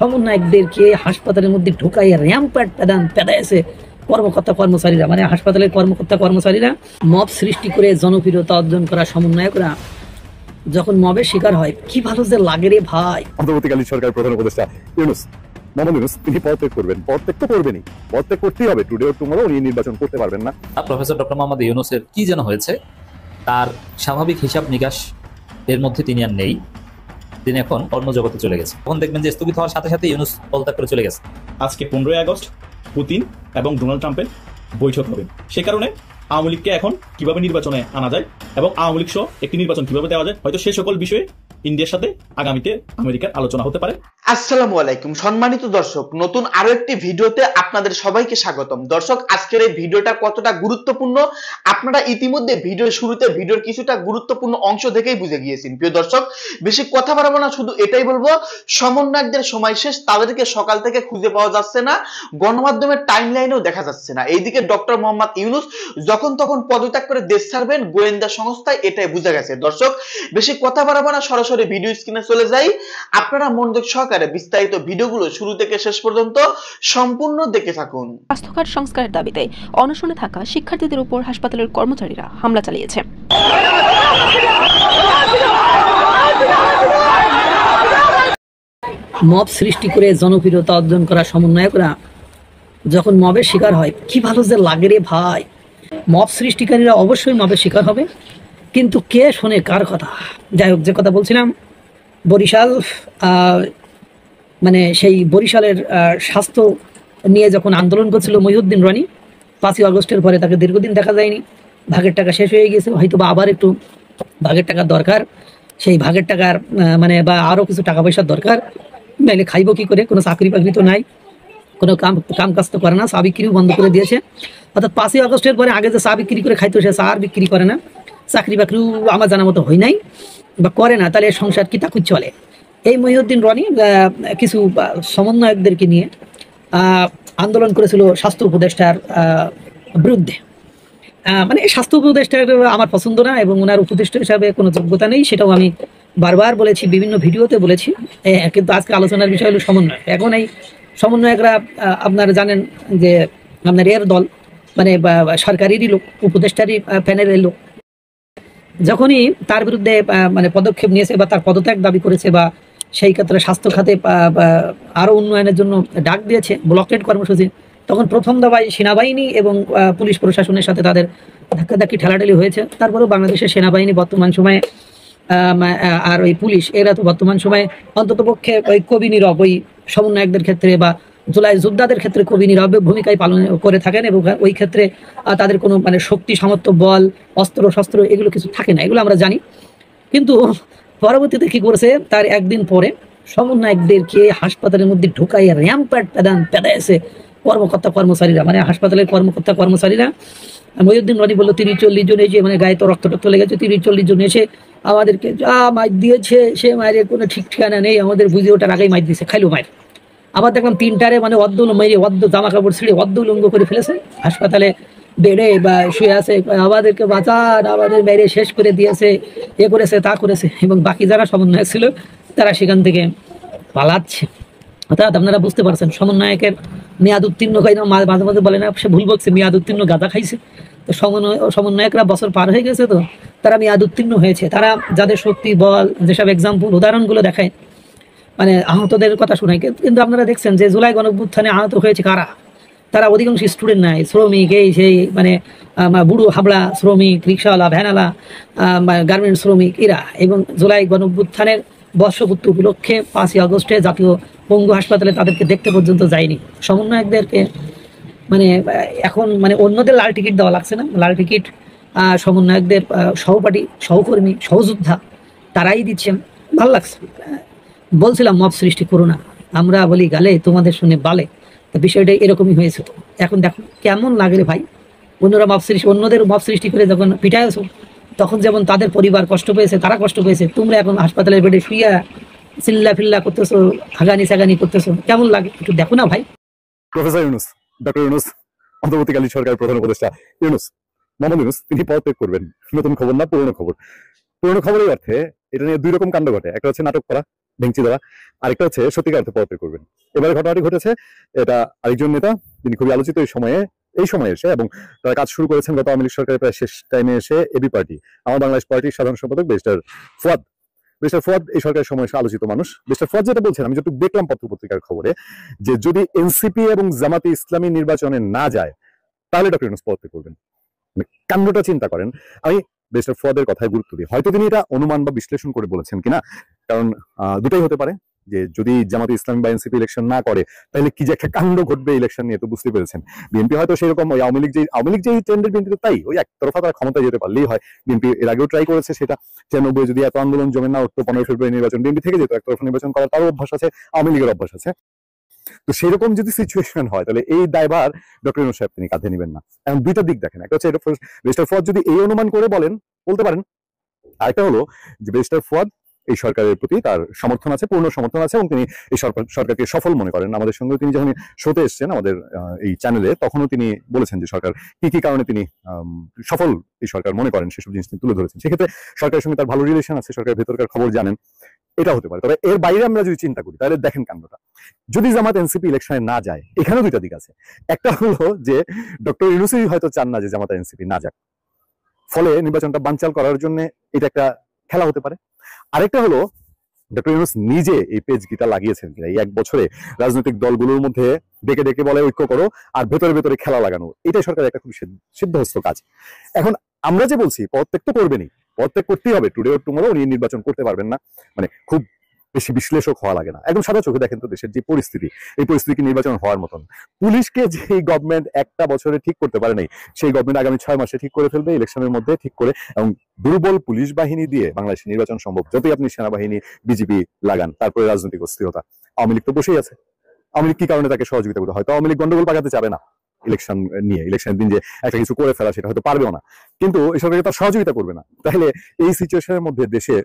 সমন্বয়কদেরকে হাসপাতালের মধ্যে ঢুকাইয়া র্যাম্পার্ট পেদাইছে কর্মকর্তা কর্মচারীরা, মানে হাসপাতালের কর্মকর্তা কর্মচারীরা। মব সৃষ্টি করে জনপ্রিয়তা অর্জন করা সমন্বয়করা যখন মবের শিকার হয়, কি ভালো যে লাগে রে ভাই। অন্তর্বর্তীকালীন সরকারের প্রধান উপদেষ্টা ইউনূস, মোহাম্মদ ইউনূস, তিনি পদত্যাগ করবেন। পদত্যাগ তো করবেনই, পদত্যাগ করতেই হবে। টুডে অর টুমরো উনি নির্বাচন করতে পারবেন না। প্রফেসর ডক্টর মোহাম্মদ ইউনূসের কি যেন হয়েছে, তার স্বাভাবিক হিসাব নিকাশ এর মধ্যে তিনি আর নেই। তিনি এখন অন্য জগতে চলে গেছে। তখন দেখবেন যে স্থগিত হওয়ার সাথে সাথে ইউনূস পদত্যাগ করে চলে গেছে। আজকে 15 আগস্ট পুতিন এবং ডোনাল্ড ট্রাম্পের বৈঠক হবে। সে কারণে আওয়ামী লীগকে এখন কিভাবে নির্বাচনে আনা যায় এবং আওয়ামী লীগ সহ একটি নির্বাচন কিভাবে দেওয়া যায়, হয়তো সেই সকল বিষয়ে ইন্ডিয়ার সাথে আগামীতে আমেরিকার আলোচনা হতে পারে। আসসালামু আলাইকুম সম্মানিত দর্শক, নতুন আরো একটি ভিডিওতে আপনাদের সবাইকে স্বাগতম। দর্শক, আজকের এই ভিডিওটা কতটা গুরুত্বপূর্ণ আপনারা ইতিমধ্যে ভিডিওর শুরুতে ভিডিওর কিছুটা গুরুত্বপূর্ণ অংশ দেখেই বুঝে গিয়েছেন। প্রিয় দর্শক, বেশি কথা বাড়াবো না, শুধু এটাই বলবো, সমন্বয়কদের সময় শেষ, তাদেরকে সকাল থেকে খুঁজে পাওয়া যাচ্ছে না, গণমাধ্যমের টাইমলাইনেও দেখা যাচ্ছে না। এইদিকে ডক্টর মোহাম্মদ ইউনূস যখন তখন পদত্যাগ করে দেশ ছাড়বেন, গোয়েন্দা সংস্থায় এটাই বুঝে গেছে। দর্শক, বেশি কথা বাড়াবো না, সরাসরি ভিডিও স্ক্রিনে চলে যাই। আপনারা মনোযোগ সহকারে বিস্তারিত ভিডিওগুলো শুরু থেকে শেষ পর্যন্ত সম্পূর্ণ দেখে থাকুন। স্বাস্থ্যখাত সংস্কারের দাবিতে অনশনে থাকা শিক্ষার্থীদের উপর হাসপাতালের কর্মচারীরা হামলা চালিয়েছে। মব সৃষ্টি করে জনপ্রিয়তা অর্জন করা সমন্বয়করা যখন মবের শিকার হয়, কি ভালো যে লাগে রে ভাই। মব সৃষ্টিকারীরা অবশ্যই মবের শিকার হবে, কিন্তু কে শোনে কার কথা। যাই হোক, যে কথা বলছিলাম, বরিশাল, মানে সেই বরিশালের স্বাস্থ্য নিয়ে যখন আন্দোলন করছিল মহিউদ্দিন রনি, 5ই আগস্টের পরে তাকে দীর্ঘদিন দেখা যায়নি। ভাগের টাকা শেষ হয়ে গেছে, হয়তো বা আবার একটু ভাগের টাকার দরকার। সেই ভাগের টাকার মানে বা আরও কিছু টাকা পয়সার দরকার, নাইলে খাইব কি করে? কোনো চাকরি বাকরি তো নাই, কোনো কাম কাজ তো করে না, চা বিক্রিও বন্ধ করে দিয়েছে। অর্থাৎ 5ই আগস্টের পরে আগে যে চা বিক্রি করে খাইতো, সে চা আর বিক্রি করে না, চাকরি বাকরিও আমার জানা মতো হয় নাই বা করে না। তাহলে সংসার কি তাকুই চলে? এই মহিউদ্দিন রনি কিছু সমন্বয়কদেরকে নিয়ে আন্দোলন করেছিল স্বাস্থ্য উপদেষ্টার বিরুদ্ধে। মানে স্বাস্থ্য উপদেষ্টার আমার পছন্দ না এবং ওনার উপদেষ্টা হিসাবে কোনো যোগ্যতা নেই, সেটাও আমি বারবার বলেছি, বিভিন্ন ভিডিওতে বলেছি। কিন্তু আজকে আলোচনার বিষয় হলো সমন্বয়। এখন এই সমন্বয়করা আপনারা জানেন যে আপনার এর দল, মানে সরকারেরই লোক, উপদেষ্টারই প্যানেলের লোক। যখনই তার বিরুদ্ধে মানে পদক্ষেপ নিয়েছে বা তার পদত্যাগ দাবি করেছে বা সেই ক্ষেত্রে স্বাস্থ্য খাতে আরও উন্নয়নের জন্য ডাক দিয়েছে ব্লকেড কর্মসূচি, তখন প্রথম দফায় সেনাবাহিনী এবং পুলিশ প্রশাসনের সাথে তাদের ধাক্কাধাক্কি ঠেলাঠেলি হয়েছে। তারপরেও বাংলাদেশের সেনাবাহিনী বর্তমান সময়ে আর ওই পুলিশ, এরা তো বর্তমান সময়ে অন্ততপক্ষে ওই কবি নীরব, ওই সমন্বয়কদের ক্ষেত্রে বা জুলাই যোদ্ধাদের ক্ষেত্রে কবি নীরব ভূমিকায় পালন করে থাকেন এবং ওই ক্ষেত্রে তাদের কোনো মানে শক্তি, সামর্থ্য, বল, অস্ত্র শস্ত্র এগুলো কিছু থাকে না, এগুলো আমরা জানি। কিন্তু পরবর্তীতে কি করেছে, তার একদিন পরে সমন্বয়কদেরকে হাসপাতালের মধ্যে ঢুকাইয়া র্যাম্পার্ট পেদাইছে কর্মকর্তা কর্মচারীরা, মানে হাসপাতালের কর্মকর্তা কর্মচারীরা। মহিউদ্দিন রনি বললো 30-40 জন এসে, মানে গায়ে তো রক্ত লেগেছে, 30-40 জন এসে আমাদেরকে যা মাইর দিয়েছে, সে মায়ের কোনো ঠিক ঠিকানা নেই, আমাদের বুঝে ওঠার আগেই মাইর দিয়েছে, খাইলো মায়ের। আবার দেখলাম 3টারে মানে মেরে জামা কাপড় ছিঁড়ে উলঙ্গ করে ফেলেছে, হাসপাতালে বেডে বা শুয়ে আছে, আমাদেরকে বাঁচান, আমাদের মেরে শেষ করে দিয়েছে, এ করেছে তা করেছে। এবং বাকি যারা সমন্বয়ক ছিল তারা সেখান থেকে পালাচ্ছে। অর্থাৎ আপনারা বুঝতে পারছেন, সমন্বয়কের মেয়াদ উত্তীর্ণ হয় না, মাঝে মাঝে বলে না সে ভুল বলছে, মেয়াদ উত্তীর্ণ গাঁদা খাইছে। তো সমন্বয়করা বছর পার হয়ে গেছে, তো তারা মেয়াদ উত্তীর্ণ হয়েছে। তারা যাদের শক্তি, বল, যেসব এক্সাম্পল, উদাহরণগুলো দেখায়, মানে আহতদের কথা শোনায়। কিন্তু আপনারা দেখছেন যে জুলাই গণঅভ্যুত্থানে আহত হয়েছে কারা? তারা অধিকাংশ স্টুডেন্ট নাই, শ্রমিক, এই সেই মানে বুড়ো হাবড়া শ্রমিক, রিক্সাওয়ালা, ভ্যানওয়ালা, গার্মেন্টস শ্রমিক এরা। এবং জুলাই গণঅভ্যুত্থানের বর্ষপূর্তি উপলক্ষে 5ই আগস্টে জাতীয় পঙ্গু হাসপাতালে তাদেরকে দেখতে পর্যন্ত যায়নি। সমন্বয়কদেরকে মানে এখন মানে অন্যদের লাল টিকিট দেওয়া লাগছে না, লাল টিকিট সমন্বয়কদের সহপাঠী, সহকর্মী, সহযোদ্ধা তারাই দিচ্ছেন। ভাল লাগছে। বলছিলাম মব সৃষ্টি করো না, আমরা বলি গালে, তোমাদের শুনে বালে। তো বিষয়টা এরকমই হয়েছে। তো এখন দেখো কেমন লাগে রে ভাই, অন্যরা অন্যদের মব সৃষ্টি করে যখন পিটাইছো, তখন যেমন তাদের পরিবার কষ্ট পেয়েছে, তারা কষ্ট পেয়েছে, তোমরা এখন হাসপাতালের বেডে শুইয়া চিল্লা ফিল্লা করতেছো, হাগানি সাগানি করতেছো, কেমন লাগে একটু দেখো না ভাই। প্রফেসর ইউনূস, ডক্টর ইউনূস, অন্তর্বর্তীকালীন সরকারের প্রধান উপদেষ্টা ইউনূস, মোহাম্মদ ইউনূস, তিনি পদত্যাগ করবেন। নতুন খবর না, পুরনো খবর। পুরনো খবরের অর্থে এটা নিয়ে 2 রকম কাণ্ড ঘটে। একটা হচ্ছে নাটক করা, ভেঙচি দেওয়া, আরেকটা হচ্ছে সত্যিকার অর্থে পদত্যাগ করবেন। এবারে ঘটনাটি ঘটেছে, এটা আরেকজন নেতা তিনি খুবই আলোচিত এই সময়ে এসে, এবং তারা কাজ শুরু করেছেন গত আওয়ামী লীগ সরকারের প্রায় শেষ টাইমে এসে এবি পার্টি, আমার বাংলাদেশ পার্টির সাধারণ সম্পাদক ব্যারিস্টার ফুয়াদ এই সরকারের সময় এসে আলোচিত মানুষ। ব্যারিস্টার ফুয়াদ যেটা বলছেন, আমি যতটুকু দেখলাম পত্রপত্রিকার খবরে, যে যদি এনসিপি এবং জামাতে ইসলামী নির্বাচনে না যায় তাহলে ডক্টর ইউনূস পদত্যাগ করবেন। কাণ্ডটা চিন্তা করেন। আমি ব্যারিস্টার ফুয়াদের কথায় গুরুত্ব দিই, হয়তো তিনি এটা অনুমান বা বিশ্লেষণ করে বলেছেন কিনা, কারণ দুটাই হতে পারে, যে যদি জামাতে ইসলামী বা এনসিপি ইলেকশন না করে তাহলে কি যে একটা কাণ্ড ঘটবে ইলেকশন নিয়ে, তো বুঝতে পেরেছেন। বিএনপি হয়তো সেরকম ওই আওয়ামী লীগ যে ট্রেন্ডের, বিএনপি তাই ওই একতরফা তারা ক্ষমতায় যেতে পারলেই হয়। বিএনপি এর আগেও ট্রাই করেছে সেটা, 96 যদি এত আন্দোলন জমে না উঠতো 15 ফেব্রুয়ারি নির্বাচন, বিএনপি থেকে যেত, একতরফা নির্বাচন করার তারও অভ্যাস আছে, আওয়ামী লীগের অভ্যাস আছে। তো সেরকম যদি সিচুয়েশন হয় তাহলে এই দায়ভার ডক্টর ইউনূস সাহেব তিনি কাঁধে নেবেন না। এখন দুইটা দিক দেখেন, একটা হচ্ছে ব্যারিস্টার ফুয়াদ যদি এই অনুমান করে বলতে পারেন, আরেকটা হলো যে ব্যারিস্টার ফুয়াদ এই সরকারের প্রতি তার সমর্থন আছে, পূর্ণ সমর্থন আছে, এবং তিনি এই সরকারকে সফল মনে করেন। আমাদের সঙ্গে তিনি যখন শোতে এসছেন আমাদের এই চ্যানেলে, তখনও তিনি বলেছেন যে সরকার কি কারণে তিনি সফল এই সরকার মনে করেন সেসব জিনিস তিনি তুলে ধরেছেন। সেক্ষেত্রে সরকারের সঙ্গে তার ভালো রিলেশন আছে, সরকারের ভেতরকার খবর জানেন, এটা হতে পারে। তবে এর বাইরে আমরা যদি চিন্তা করি তাহলে দেখেন কাণ্ডটা, যদি জামাত এনসিপি ইলেকশনে না যায়, এখানেও দুইটা দিক আছে। একটা হলো যে ডক্টর ইউনূসই হয়তো চান না যে জামাত এনসিপি না যাক, ফলে নির্বাচনটা বানচাল করার জন্য এটা একটা খেলা হতে পারে। আরেকটা হলো ডক্টর ইউনূস নিজে এই পেজ গিটা লাগিয়েছেন কিনা, এই 1 বছরে রাজনৈতিক দলগুলোর মধ্যে ডেকে ডেকে বলে ঐক্য করো, আর ভেতরে ভেতরে খেলা লাগানো, এটাই সরকারের একটা খুব সিদ্ধহস্ত কাজ। এখন আমরা যে বলছি পদত্যাগ তো করবেনই, পদত্যাগ করতেই হবে, টুডে অর টুমরো উনি নির্বাচন করতে পারবেন না, মানে খুব বেশি বিশ্লেষক হওয়া লাগে না, একদম সাদা চোখে দেখেন তো দেশের যে পরিস্থিতি, এই পরিস্থিতি নির্বাচন হওয়ার মতন। পুলিশকে যে গভর্নমেন্ট একটা বছরে ঠিক করতে পারে নাই, সেই গভর্নমেন্ট আগামী 6 মাসে ঠিক করে ফেলবে, ইলেকশনের মধ্যে ঠিক করে, এবং দুর্বল পুলিশ বাহিনী দিয়ে বাংলাদেশের নির্বাচন সম্ভব। যতই আপনি সেনাবাহিনী বিজিবি লাগান, তারপরে রাজনৈতিক অস্থিরতা, আওয়ামী লীগ তো বসেই আছে। আওয়ামী লীগ কি কারণে তাকে সহযোগিতা করতে, হয়তো আওয়ামী লীগ গন্ডগোল পাকাতে চাবে না ইলেকশন নিয়ে, ইলেকশনের দিন যে একটা কিছু করে ফেলা সেটা হয়তো পারবেও না, কিন্তু এই সরকারকে তার সহযোগিতা করবে না। তাহলে এই সিচুয়েশনের মধ্যে দেশে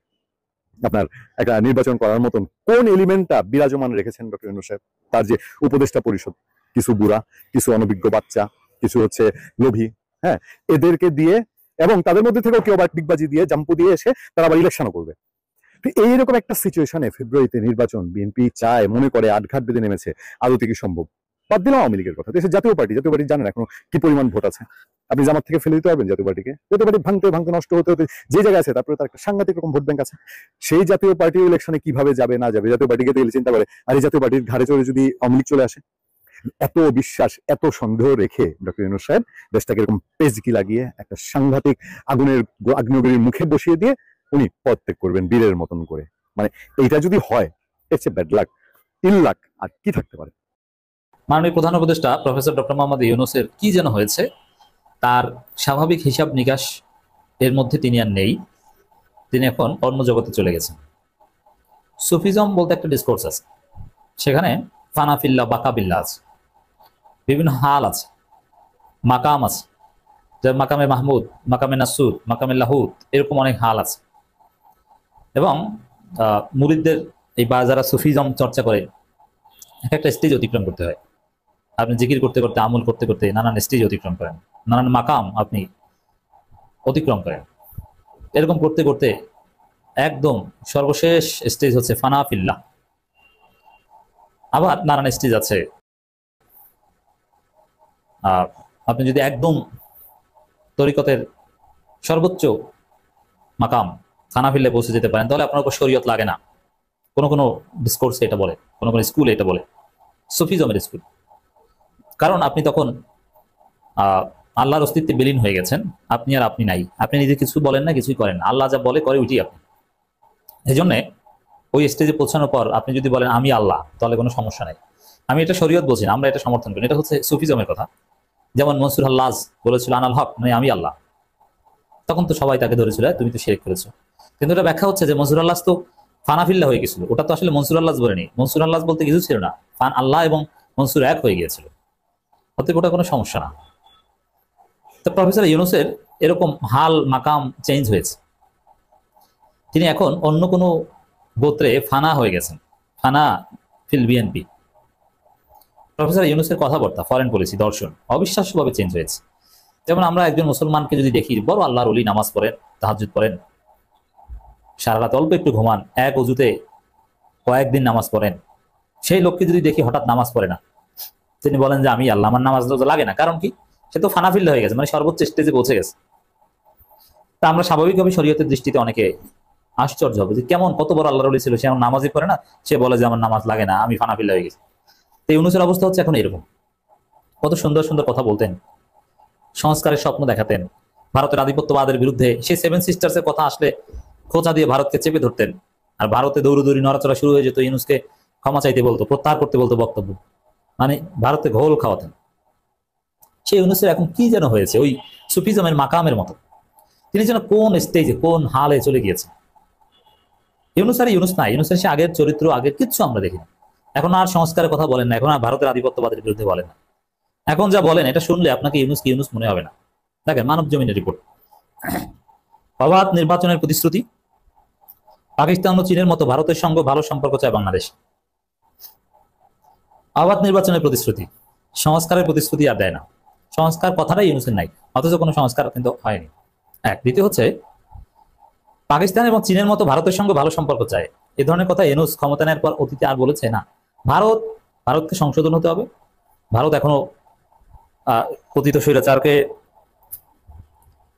আপনার একটা নির্বাচন করার মতন কোন এলিমেন্টটা বিরাজমান রেখেছেন ডক্টর ইউনূস সাহেব? তার যে উপদেষ্টা পরিষদ, কিছু বুড়া, কিছু অনভিজ্ঞ বাচ্চা, কিছু হচ্ছে লোভী, হ্যাঁ, এদেরকে দিয়ে, এবং তাদের মধ্যে থেকেও কেউ আবার ডিগবাজি দিয়ে, জাম্পু দিয়ে এসে তারা আবার ইলেকশনও করবে। তো এইরকম একটা সিচুয়েশনে ফেব্রুয়ারিতে নির্বাচন বিএনপি চায়, মনে করে, আটঘাট বেঁধে নেমেছে, আদৌ কি সম্ভব? বাদ দিলাম আওয়ামী লীগের কথা, দেশের জাতীয় পার্টি জানেন এখনো কি পরিমাণ ভোট আছে। আপনি জামাত থেকে ফেলে দিতে পারবেন জাতীয় পার্টি ভাঙতে ভাঙতে নষ্ট হতে হতে যে জায়গায় আছে, তারপরে তার একটা সাংঘাতিক রকম ভোট ব্যাংক আছে। সেই জাতীয় পার্টি ইলেকশনে কিভাবে যাবে না যাবে, জাতীয় পার্টিকে তো চিন্তা করে, আর এই জাতীয় পার্টির ঘাড়ে চড়ে যদি আওয়ামী লীগ চলে আসে, এত বিশ্বাস, এত সন্দেহ রেখে ডক্টর ইউনূস সাহেব দেশটাকে এরকম পেজকি লাগিয়ে একটা সাংঘাতিক আগ্নেয়গিরির মুখে বসিয়ে দিয়ে উনি পদত্যাগ করবেন বীরের মতন করে। মানে এইটা যদি হয়, ইটস এ ব্যাড লাক, ইল লাক, আর কি থাকতে পারে। মাননীয় প্রধান উপদেষ্টা প্রফেসর ডক্টর মোহাম্মদ ইউনূসের কি যেন হয়েছে, তার স্বাভাবিক হিসাব নিকাশ এর মধ্যে তিনি আর নেই, তিনি এখন অন্য জগতে চলে গেছেন। সুফিজম বলতে একটা ডিসকোর্স আছে, সেখানে ফানাফিল্লা বাকাবিল্লা আছে, বিভিন্ন হাল আছে, মাকাম আছে, যেমন মাকামে মাহমুদ, মাকামে নাসুদ, মাকামে লাহুদ, এরকম অনেক হাল আছে। এবং মুরিদদের এই বা যারা সুফিজম চর্চা করে একটা স্টেজ অতিক্রম করতে হয়। আপনি জিকির করতে করতে, আমল করতে করতে নানান স্টেজ অতিক্রম করেন, নানান মাকাম আপনি অতিক্রম করেন। এরকম করতে করতে একদম সর্বশেষ স্টেজ হচ্ছে ফানাফিল্লা। আবার নানান স্টেজ আছে, আপনি যদি একদম তরিকতের সর্বোচ্চ মাকাম ফানাফিল্লায় পৌঁছে যেতে পারেন, তাহলে আপনার উপর শরীয়ত লাগে না। কোনো কোনো ডিসকোর্সে এটা বলে, কোনো কোনো স্কুলে এটা বলে সুফিজমের স্কুল। কারণ আপনি তখন আল্লাহর অস্তিত্বে বিলীন হয়ে গেছেন, আপনি আর আপনি নাই, আপনি নিজে কিছু বলেন না, কিছুই করেন না, আল্লাহ যা বলে করে ওইটি আপনি। এই জন্যে ওই স্টেজে পৌঁছানোর পর আপনি যদি বলেন আমি আল্লাহ, তাহলে কোনো সমস্যা নাই। আমি এটা শরীয়ত বলছি না, আমরা এটা সমর্থন করি, এটা হচ্ছে সুফিজমের কথা। যেমন মনসুর আল্লাহ বলেছিল আনাল হক, মানে আমি আল্লাহ, তখন তো সবাই তাকে ধরেছিল তুমি তো শিরক করেছো। কিন্তু এটা ব্যাখ্যা হচ্ছে যে মনসুর আল্লাহ তো ফানাফিল্লা হয়ে গেছিল, ওটা তো আসলে মনসুর আল্লাহ বলেনি, মনসুর আল্লাহ বলতে কিছু ছিল না, ফান আল্লাহ এবং মনসুর এক হয়ে গিয়েছিল, অতএব ওটা কোনো সমস্যা না। তো প্রফেসর ইউনূসের এরকম হাল মাকাম চেঞ্জ হয়েছে, তিনি এখন অন্য কোনো গোত্রে ফানা হয়ে গেছেন, ফানা ফিল বিএনপি। প্রফেসর ইউনূসের কথাবার্তা, ফরেন পলিসি, দর্শন অবিশ্বাস্যভাবে চেঞ্জ হয়েছে। যেমন আমরা একজন মুসলমানকে যদি দেখি, বড় আল্লাহর ওলি, নামাজ পড়েন, তাহাজ্জুদ পড়েন, সারা রাত অল্প একটু ঘুমান, এক অজুতে কয়েকদিন নামাজ পড়েন, সেই লোককে যদি দেখি হঠাৎ নামাজ পড়ে না, তিনি বলেন যে আমি আল্লাহ, আমার নামাজ রোজা লাগে না। কারণ কি? সে তো ফানাফিল্লা হয়ে গেছে, মানে সর্বোচ্চ স্টেজে পৌঁছে গেছে। তা আমরা স্বাভাবিকভাবে শরীয়তের দৃষ্টিতে অনেকে আশ্চর্য হবে যে কেমন, কত বড় আল্লাহর ওলি ছিল, সে আমার নামাজই পড়ে না, সে বলে যে আমার নামাজ লাগে না, আমি ফানাফিল্লা হয়ে গেছি। তো ইউনূসের অবস্থা হচ্ছে এখন এরকম। কত সুন্দর সুন্দর কথা বলতেন, সংস্কারের স্বপ্ন দেখাতেন, ভারতের আধিপত্যবাদের বিরুদ্ধে সেই 7 সিস্টার্সের কথা আসলে খোঁচা দিয়ে ভারতকে চেপে ধরতেন, আর ভারতে দৌড়দৌড়ি নড়াচড়া শুরু হয়ে যেত, ইউনূসকে ক্ষমা চাইতে বলতো, প্রত্যাহার করতে বলতো বক্তব্য, মানে ভারতে ঘোল খাওয়াতেন। সেই ইউনূসের এখন কি যেন হয়েছে, ওই সুফিজমের মাকামের মতো। তিনি যেন কোন স্টেজে, কোন হালে চলে গিয়েছেন। ইউনূস আর ইউনূস নাই, ইউনূসের সে আগের চরিত্র, আগের কিচ্ছু আমরা দেখি না। এখন আর সংস্কারের কথা বলেন না, এখন আর ভারতের আধিপত্যবাদের বিরুদ্ধে বলেন না। এখন যা বলেন এটা শুনলে আপনাকে ইউনূস কি ইউনূস মনে হবে না। দেখেন মানব জমিনের রিপোর্ট, অবাধ নির্বাচনের প্রতিশ্রুতি, পাকিস্তান ও চীনের মতো ভারতের সঙ্গে ভালো সম্পর্ক চায় বাংলাদেশ। অবাধ নির্বাচনের প্রতিশ্রুতি, সংস্কারের প্রতিশ্রুতি আর দেয় না। সংস্কার কথাটাই ইউনূসের নাই, অথচ কোনো সংস্কার কিন্তু হয়নি। এক। দ্বিতীয় হচ্ছে পাকিস্তান এবং চীনের মতো ভারতের সঙ্গে ভালো সম্পর্ক চায়, এ ধরনের কথা ইউনূস ক্ষমতা নেওয়ার পর অতীতে আর বলেছে না। ভারতকে সংশোধন হতে হবে। ভারত এখনো কথিত স্বৈরাচারকে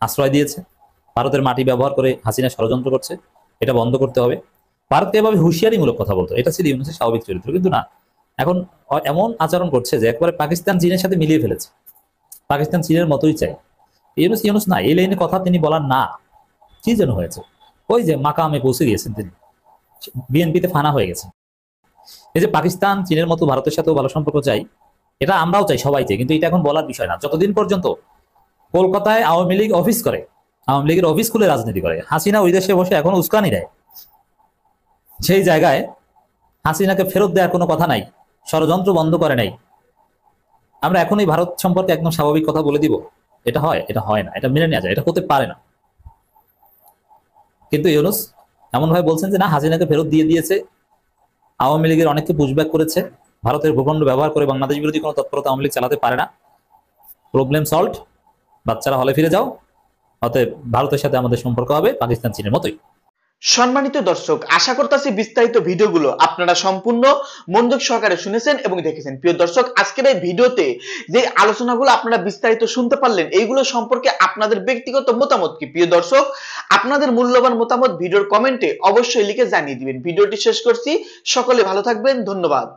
আশ্রয় দিয়েছে, ভারতের মাটি ব্যবহার করে হাসিনা ষড়যন্ত্র করছে, এটা বন্ধ করতে হবে। ভারতকে এভাবে হুঁশিয়ারিমূলক কথা বলতো, এটা ছিল ইউনূসের স্বাভাবিক চরিত্র। কিন্তু না, এখন এমন আচরণ করছে যে একবারে পাকিস্তান চীনের সাথে মিলিয়ে ফেলেছে, পাকিস্তান চীনের মতোই চায়। ইউনূস না, এই লাইনে কথা তিনি বলার না। কি যেন হয়েছে, ওই যে মাকামে পৌঁছে গিয়েছেন তিনি, বিএনপিতে ফানা হয়ে গেছে। এই যে পাকিস্তান চীনের মতো ভারতের সাথেও ভালো সম্পর্ক চাই, এটা আমরাও চাই, সবাই চাই, কিন্তু এটা এখন বলার বিষয় না। যতদিন পর্যন্ত কলকাতায় আওয়ামী লীগ অফিস করে, আওয়ামী লীগের অফিস খুলে রাজনীতি করে, হাসিনা ওই দেশে বসে এখন উস্কানি দেয়, সেই জায়গায় হাসিনাকে ফেরত দেওয়ার কোনো কথা নাই, ষড়যন্ত্র বন্ধ করে নাই, আমরা এখন এই ভারত সম্পর্কে একদম স্বাভাবিক কথা বলে দিব, এটা হয়? এটা হয় না, এটা মেনে নেওয়া যায়, এটা হতে পারে না। কিন্তু ইউনূস এমন ভাবে বলছেন যে না, হাসিনাকে ফেরত দিয়ে দিয়েছে, আওয়ামী লীগের অনেককে পুশব্যাক করেছে, ভারতের ভূখণ্ড ব্যবহার করে বাংলাদেশ বিরোধী কোনো তৎপরতা আওয়ামী লীগ চালাতে পারে না, প্রবলেম সলভড, বাচ্চারা হলে ফিরে যাও, অতএব ভারতের সাথে আমাদের সম্পর্ক হবে পাকিস্তান চীনের মতোই। সম্মানিত দর্শক, আশা করতেছি বিস্তারিত ভিডিওগুলো আপনারা সম্পূর্ণ মনোযোগ সহকারে শুনেছেন এবং দেখেছেন। প্রিয় দর্শক, আজকের এই ভিডিওতে যে আলোচনাগুলো আপনারা বিস্তারিত শুনতে পারলেন, এইগুলো সম্পর্কে আপনাদের ব্যক্তিগত মতামত কি? প্রিয় দর্শক, আপনাদের মূল্যবান মতামত ভিডিওর কমেন্টে অবশ্যই লিখে জানিয়ে দিবেন। ভিডিওটি শেষ করছি, সকলে ভালো থাকবেন, ধন্যবাদ।